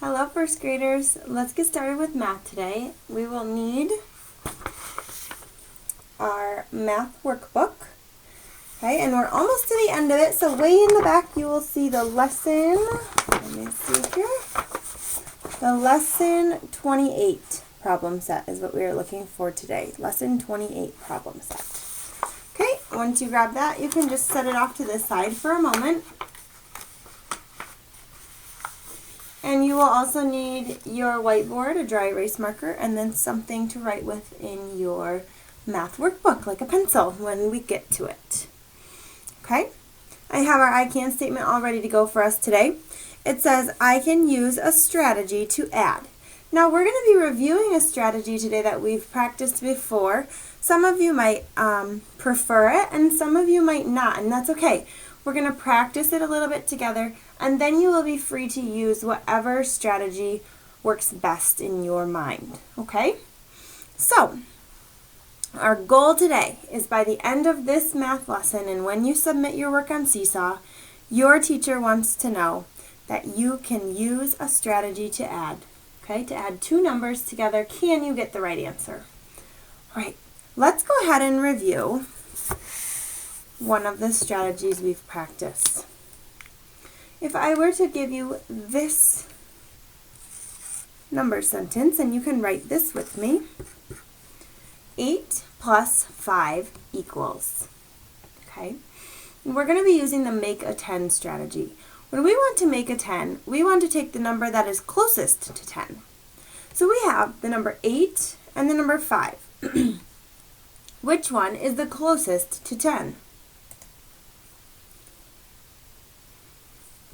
Hello first graders, let's get started with math today. We will need our math workbook, okay, and we're almost to the end of it, so way in the back you will see the lesson, let me see here, the lesson 28 problem set is what we are looking for today, lesson 28 problem set. Okay, once you grab that, you can just set it off to the side for a moment. And you will also need your whiteboard, a dry erase marker, and then something to write with in your math workbook, like a pencil, when we get to it. Okay? I have our I can statement all ready to go for us today. It says, I can use a strategy to add. Now, we're going to be reviewing a strategy today that we've practiced before. Some of you might prefer it, and some of you might not, and that's okay. We're going to practice it a little bit together, and then you will be free to use whatever strategy works best in your mind, okay? So, our goal today is by the end of this math lesson, and when you submit your work on Seesaw, your teacher wants to know that you can use a strategy to add, okay? To add two numbers together, can you get the right answer? All right, let's go ahead and review one of the strategies we've practiced. If I were to give you this number sentence, and you can write this with me, 8 plus 5 equals, okay? And we're going to be using the make a 10 strategy. When we want to make a 10, we want to take the number that is closest to 10. So we have the number 8 and the number 5. Which one is the closest to 10?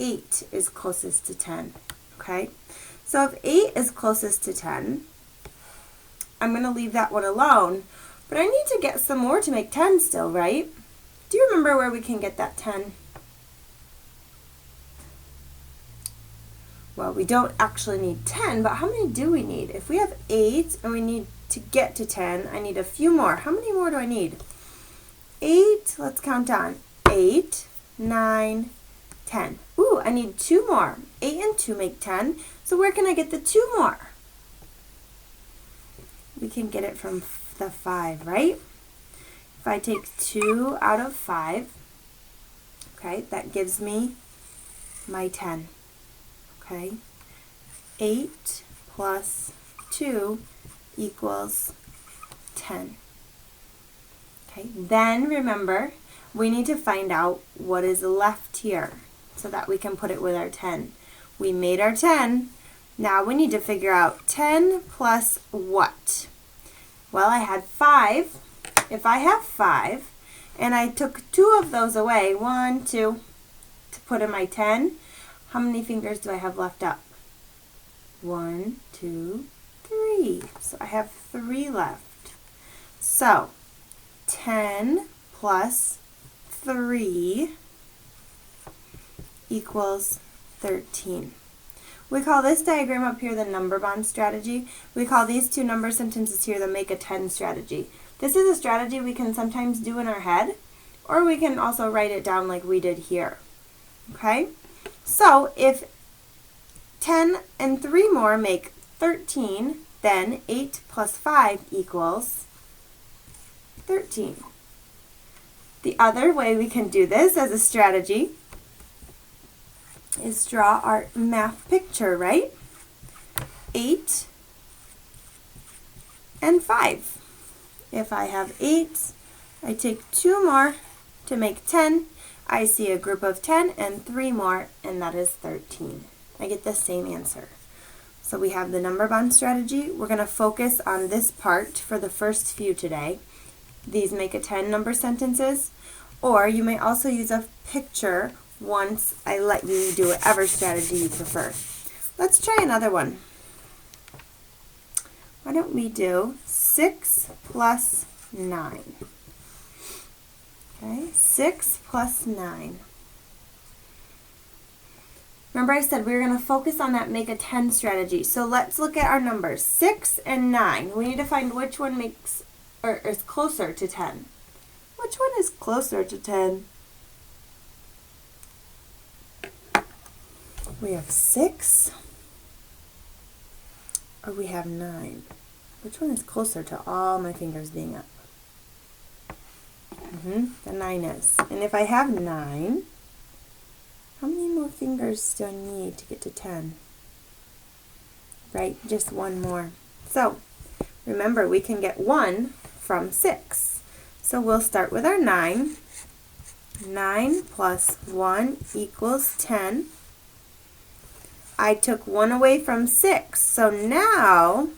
8 is closest to 10, okay? So if 8 is closest to 10, I'm going to leave that one alone, but I need to get some more to make 10 still, right? Do you remember where we can get that 10? Well, we don't actually need 10, but how many do we need? If we have 8 and we need to get to 10, I need a few more. How many more do I need? 8, let's count down. 8, 9, 10. Ooh, I need 2 more. 8 and 2 make 10. So where can I get the 2 more? We can get it from the 5, right? If I take 2 out of 5, okay, that gives me my 10. Okay? 8 plus 2 equals 10. Okay, then remember, we need to find out what is left here so that we can put it with our 10. We made our 10. Now we need to figure out 10 plus what? Well, I had 5. If I have 5 and I took 2 of those away, 1, 2, to put in my 10, how many fingers do I have left up? 1, 2, 3. So I have 3 left. So 10 plus 3 equals 13. We call this diagram up here the number bond strategy. We call these two number sentences here the make a 10 strategy. This is a strategy we can sometimes do in our head, or we can also write it down like we did here. Okay? So if 10 and 3 more make 13, then 8 plus 5 equals 13. The other way we can do this as a strategy is draw our math picture, right? 8 and 5. If I have 8, I take 2 more to make 10. I see a group of 10 and 3 more, and that is 13. I get the same answer. So we have the number bond strategy. We're going to focus on this part for the first few today. These make a 10 number sentences, or you may also use a picture once I let you do whatever strategy you prefer. Let's try another one. Why don't we do 6 plus 9? Okay, 6 plus 9. Remember I said we were going to focus on that make a 10 strategy. So let's look at our numbers. 6 and 9. We need to find which one makes or is closer to 10. Which one is closer to 10? We have 6 or we have 9. Which one is closer to all my fingers being up? The 9 is. And if I have 9, how many more fingers do I need to get to 10? Right, just one more. So, remember, we can get 1 from 6. So we'll start with our 9. 9 plus 1 equals 10. I took 1 away from 6, so now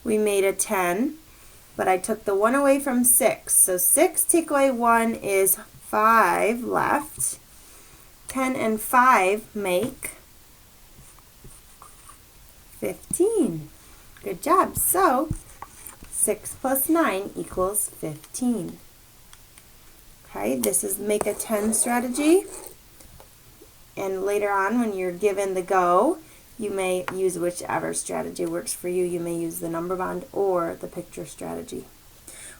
we made a 10, but I took the 1 away from 6. So 6 take away 1 is 5 left. 10 and 5 make 15. Good job. So 6 plus 9 equals 15. Okay, this is make a 10 strategy. And later on, when you're given the go, you may use whichever strategy works for you. You may use the number bond or the picture strategy.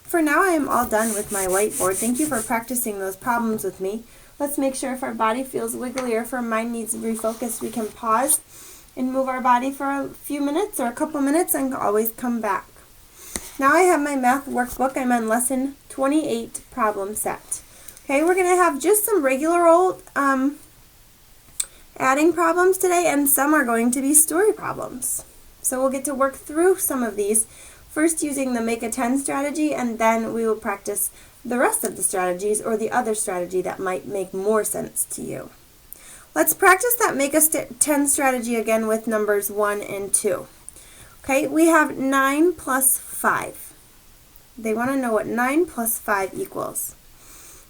For now, I am all done with my whiteboard. Thank you for practicing those problems with me. Let's make sure if our body feels wiggly or if our mind needs refocused, we can pause and move our body for a few minutes or a couple minutes and always come back. Now I have my math workbook. I'm on lesson 28 problem set. Okay, we're going to have just some regular old adding problems today, and some are going to be story problems. So we'll get to work through some of these, first using the make a 10 strategy, and then we will practice the rest of the strategies or the other strategy that might make more sense to you. Let's practice that make a 10 strategy again with numbers 1 and 2. Okay, we have 9 plus 5. They want to know what 9 plus 5 equals.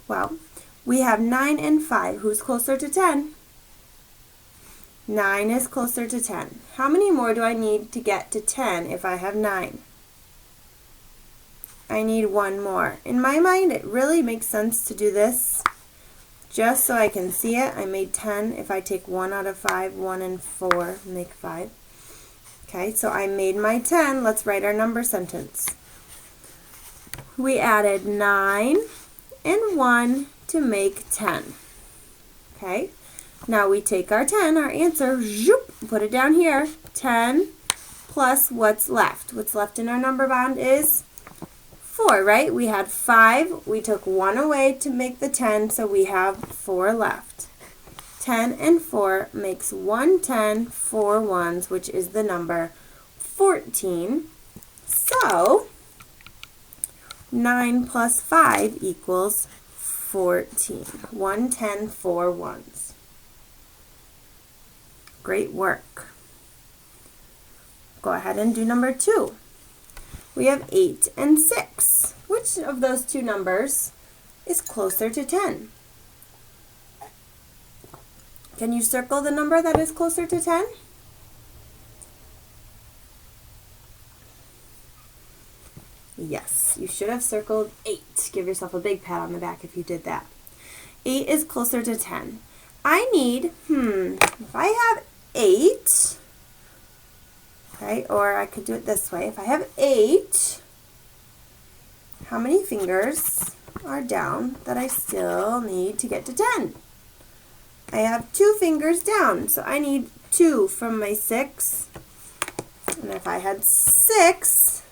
Well, we have 9 and 5. Who's closer to 10? 9 is closer to 10. How many more do I need to get to 10 if I have 9? I need 1 more. In my mind, it really makes sense to do this just so I can see it. I made 10. If I take 1 out of 5, 1 and 4 make 5. Okay, so I made my 10. Let's write our number sentence. We added 9 and 1 to make 10. Okay. Now we take our 10, our answer, zoop, put it down here. 10 plus what's left. What's left in our number bond is 4, right? We had 5. We took 1 away to make the 10, so we have 4 left. 10 and 4 makes 110, 4 ones, which is the number 14. So 9 plus 5 equals 14. 110, 4 ones. Great work. Go ahead and do number 2. We have 8 and 6. Which of those two numbers is closer to 10? Can you circle the number that is closer to 10? Yes, you should have circled 8. Give yourself a big pat on the back if you did that. 8 is closer to 10. I need, if I have 8, okay, or I could do it this way. If I have 8, how many fingers are down that I still need to get to 10? I have 2 fingers down, so I need 2 from my 6. And if I had 6,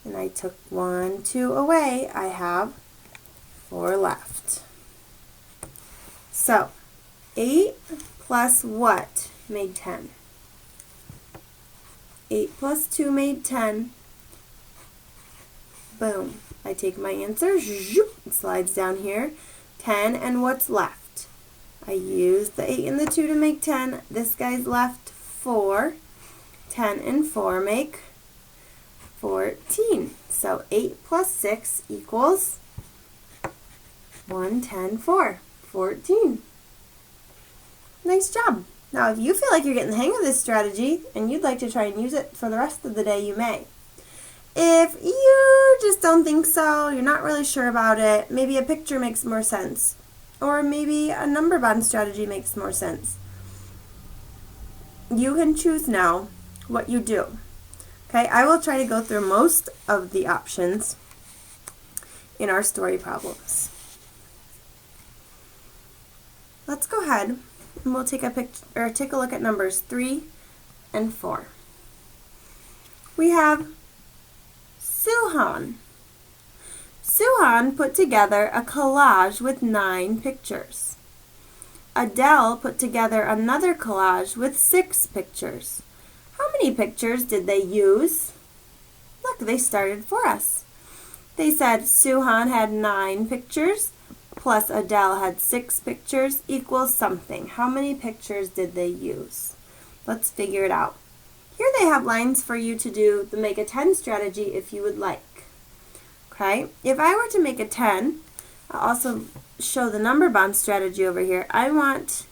and I took 1, 2 away, I have 4 left. So 8 plus what made 10? 8 plus 2 made 10. Boom. I take my answer, zoop, it slides down here. 10 and what's left? I use the 8 and the 2 to make 10. This guy's left 4. 10 and 4 make 14. So 8 plus 6 equals 1, 10, 4. 14. Nice job. Now, if you feel like you're getting the hang of this strategy and you'd like to try and use it for the rest of the day, you may. If you just don't think so, you're not really sure about it, maybe a picture makes more sense, or maybe a number bond strategy makes more sense. You can choose now what you do. Okay, I will try to go through most of the options in our story problems. Let's go ahead and we'll take a look at numbers 3 and 4. we have Suhan. Suhan put together a collage with 9 pictures. Adele put together another collage with 6 pictures. How many pictures did they use? Look, they started for us. They said Suhan had 9 pictures plus Adele had 6 pictures equals something. How many pictures did they use? Let's figure it out. Here they have lines for you to do the make a 10 strategy if you would like. Okay, if I were to make a 10, I'll also show the number bond strategy over here. I want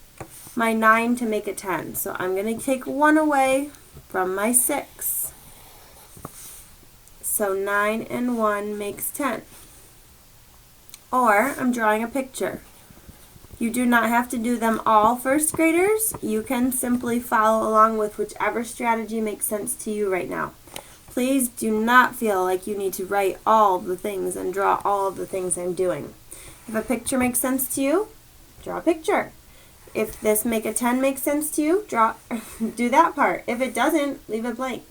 my 9 to make a 10, so I'm going to take 1 away from my 6. So 9 and 1 makes 10. Or I'm drawing a picture. You do not have to do them all, first graders. You can simply follow along with whichever strategy makes sense to you right now. Please do not feel like you need to write all the things and draw all of the things I'm doing. If a picture makes sense to you, draw a picture. If this make a 10 makes sense to you, do that part. If it doesn't, leave it blank.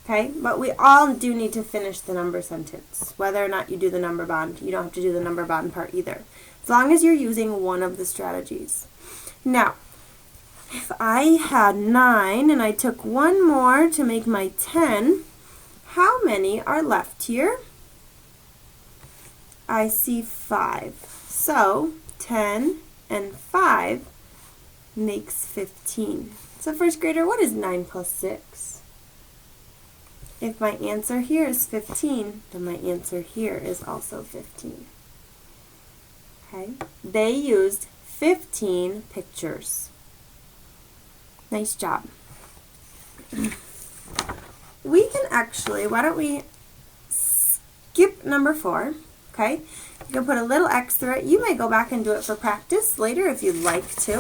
Okay, but we all do need to finish the number sentence. Whether or not you do the number bond, you don't have to do the number bond part either. As long as you're using one of the strategies. Now, if I had 9 and I took 1 more to make my 10, how many are left here? I see 5. So 10 and 5 makes 15. So first grader, what is 9 plus 6? If my answer here is 15, then my answer here is also 15. Okay? They used 15 pictures. Nice job. We can actually, why don't we skip number 4, okay? You can put a little X through it. You may go back and do it for practice later if you'd like to.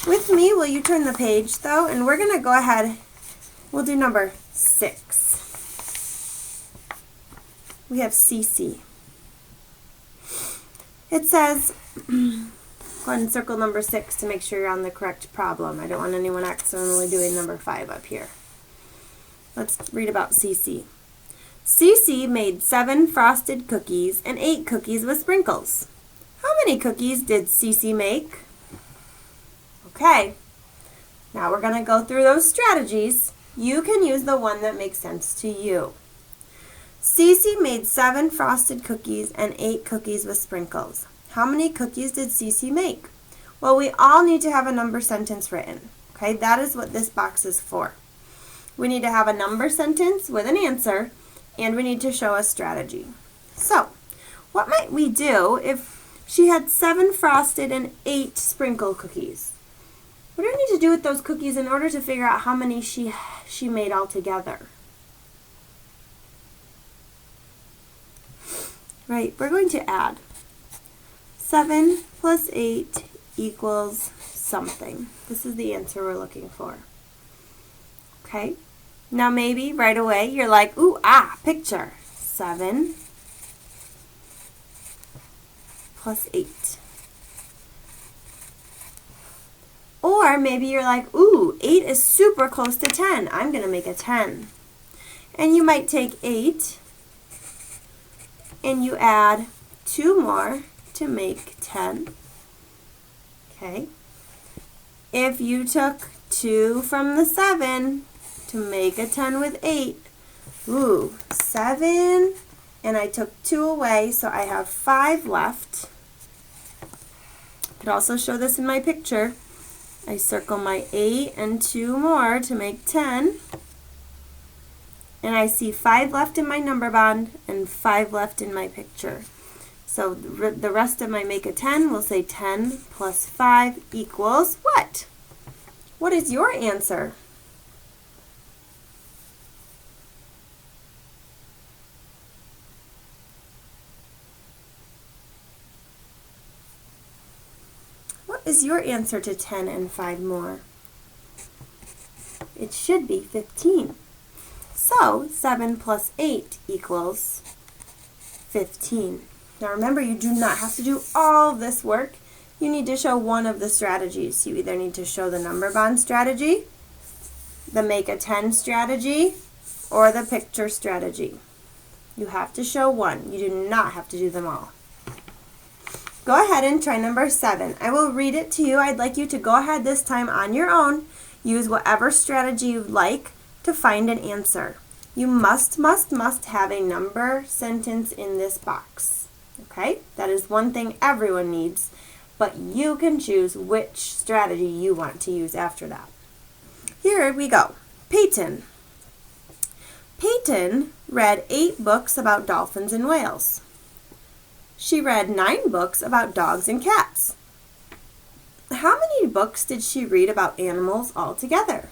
With me, will you turn the page though? And we're going to go ahead, we'll do number 6. We have CC. It says, go ahead and circle number 6 to make sure you're on the correct problem. I don't want anyone accidentally doing number 5 up here. Let's read about CC. CC made 7 frosted cookies and 8 cookies with sprinkles. How many cookies did CC make? Okay, now we're going to go through those strategies. You can use the one that makes sense to you. CC made 7 frosted cookies and 8 cookies with sprinkles. How many cookies did CC make? Well, we all need to have a number sentence written. Okay, that is what this box is for. We need to have a number sentence with an answer, and we need to show a strategy. So, what might we do if she had 7 frosted and 8 sprinkle cookies? What do we need to do with those cookies in order to figure out how many she made altogether? Right, we're going to add. 7 plus 8 equals something. This is the answer we're looking for. Okay, now maybe right away you're like, ooh, picture. 7 plus 8. Or maybe you're like, ooh, 8 is super close to 10. I'm going to make a 10. And you might take 8 and you add 2 more to make 10. Okay. If you took 2 from the 7 to make a 10 with 8, 7, and I took 2 away, so I have 5 left. I could also show this in my picture. I circle my 8 and 2 more to make 10. And I see 5 left in my number bond and 5 left in my picture. So the rest of my make a 10 will say 10 plus 5 equals what? What is your answer? What is your answer to 10 and 5 more? It should be 15. So 7 plus 8 equals 15. Now remember, you do not have to do all this work. You need to show one of the strategies. You either need to show the number bond strategy, the make a 10 strategy, or the picture strategy. You have to show one. You do not have to do them all. Go ahead and try number 7. I will read it to you. I'd like you to go ahead this time on your own. Use whatever strategy you'd like to find an answer. You must have a number sentence in this box. Okay? That is one thing everyone needs, but you can choose which strategy you want to use after that. Here we go. Peyton. Peyton read 8 books about dolphins and whales. She read 9 books about dogs and cats. How many books did she read about animals altogether?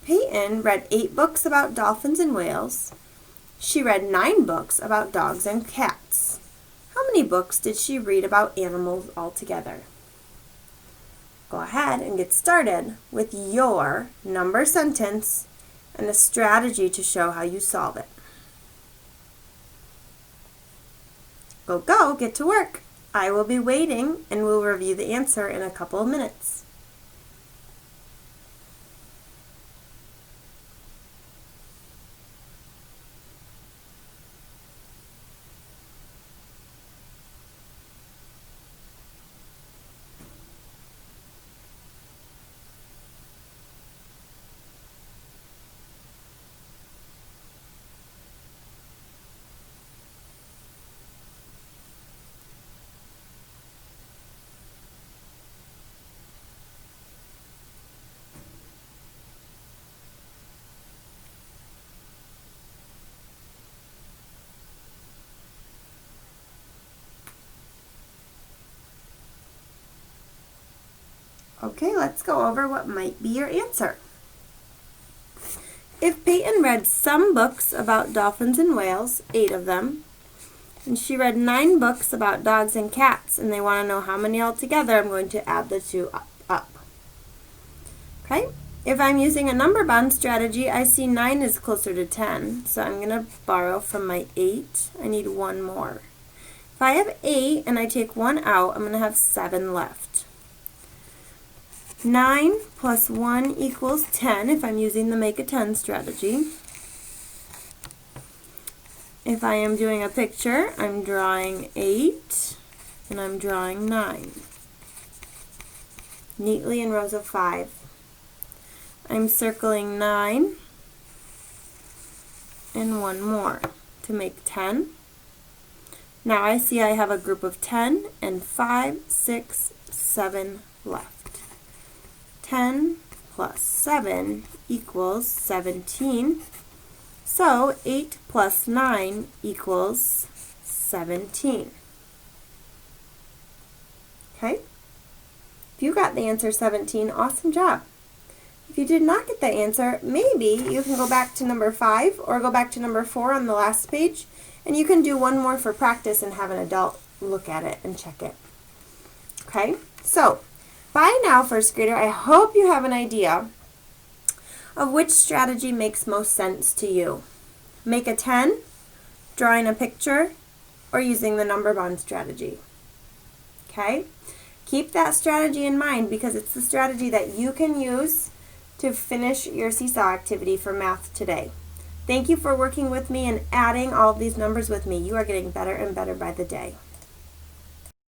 Peyton read 8 books about dolphins and whales. She read 9 books about dogs and cats. How many books did she read about animals altogether? Go ahead and get started with your number sentence and a strategy to show how you solve it. Go, get to work. I will be waiting and we'll review the answer in a couple of minutes. Okay, let's go over what might be your answer. If Peyton read some books about dolphins and whales, 8 of them, and she read 9 books about dogs and cats, and they want to know how many altogether, I'm going to add the 2 up. Okay, if I'm using a number bond strategy, I see 9 is closer to 10, so I'm going to borrow from my 8. I need 1 more. If I have 8 and I take 1 out, I'm going to have 7 left. 9 plus 1 equals 10 if I'm using the make a 10 strategy. If I am doing a picture, I'm drawing 8 and I'm drawing 9. Neatly in rows of 5. I'm circling 9 and 1 more to make 10. Now I see I have a group of 10 and 5, 6, 7 left. 10 plus 7 equals 17. So 8 plus 9 equals 17. Okay? If you got the answer 17, awesome job. If you did not get the answer, maybe you can go back to number 5 or go back to number 4 on the last page, and you can do one more for practice and have an adult look at it and check it. Okay? So, by now, first grader, I hope you have an idea of which strategy makes most sense to you. Make a 10, drawing a picture, or using the number bond strategy. Okay? Keep that strategy in mind because it's the strategy that you can use to finish your seesaw activity for math today. Thank you for working with me and adding all of these numbers with me. You are getting better and better by the day.